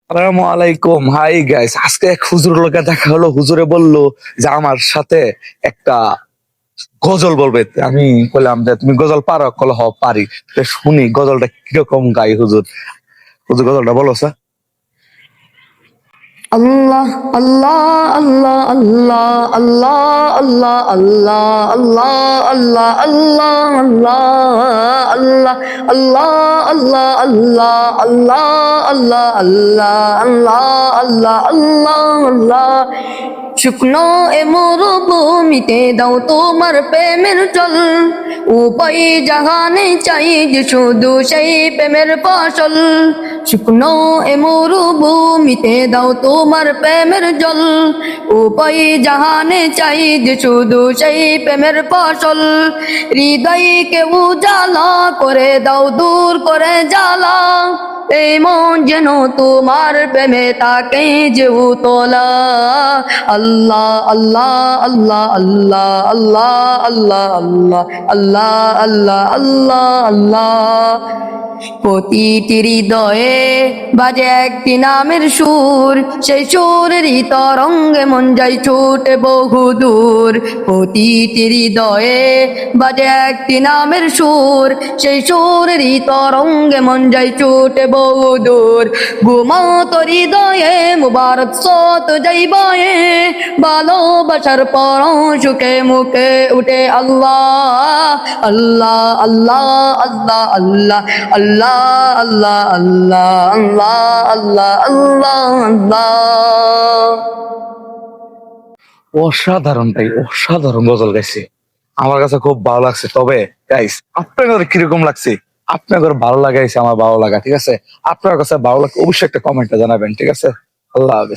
আসসালামু আলাইকুম। Hi guys, আজকে এক হুজুর লোকে দেখা হলো। হুজুরে বললো যে আমার সাথে একটা গজল বলবে। আমি বললাম যে তুমি গজল পারো? কল হ পারি। তো শুনি গজলটা কিরকম গাই হুজুর। হুজুর গজলটা বলো স্যার। আল্লাহ আল্লাহ আল্লাহ আল্লাহ আল্লাহ আল্লাহ আল্লাহ আল্লাহ আল্লাহ আল্লাহ আল্লাহ আল্লাহ আল্লাহ আল্লাহ আল্লাহ আল্লাহ আল্লাহ আল্লাহ আল্লাহ শুকনো এ মরুভূমিতে দাও তোমার প্রেমের জল, উপায় জাহানে চাই যে শুধু সেই প্রেমের ফসল। শুকনো এ মরুভূমিতে দাও তোমার প্রেমের জল, উপায় জাহানে চাই যে শুধু সেই প্রেমের ফসল। হৃদয়কে উজালা করে দাও, দূর করে জ্বালা, এই মন যেন তোমার প্রেমে তাকে যে উতলা। আল্লাহ আল্লাহ আল্লাহ আল্লাহ আল্লাহ আল্লাহ আল্লাহ আল্লাহ আল্লাহ আল্লাহ। প্রতিটি হৃদয়ে বাজে একটি নামের সুর, সেই সুরেরই তরঙ্গে মন যায় ছুটে বহুদূর। প্রতিটি হৃদয়ে বাজে একটি নামের সুর, সেই সুরেরই তরঙ্গে মন যায় ছুটে বহুদূর। ঘুমত হৃদয়ে মুবারক সত যাইবায়ে, ভালোবাসার পর সুখে মুখে উঠে আল্লাহ আল্লাহ আল্লাহ আল্লাহ আল্লাহ আল্লাহ আল্লাহ আল্লাহ আল্লাহ আল্লাহ আল্লাহ। অসাধারণ ভাই, অসাধারণ গজল গাইছে। আমার কাছে খুব ভালো লাগছে। তবে গাইস, আপনাদের কিরকম লাগছে? আপনাদের ভালো লাগাইছে, আমার ভালো লাগা। ঠিক আছে, আপনার কাছে ভালো লাগে অবশ্যই একটা কমেন্টে জানাবেন। ঠিক আছে, আল্লাহ হাফেজ।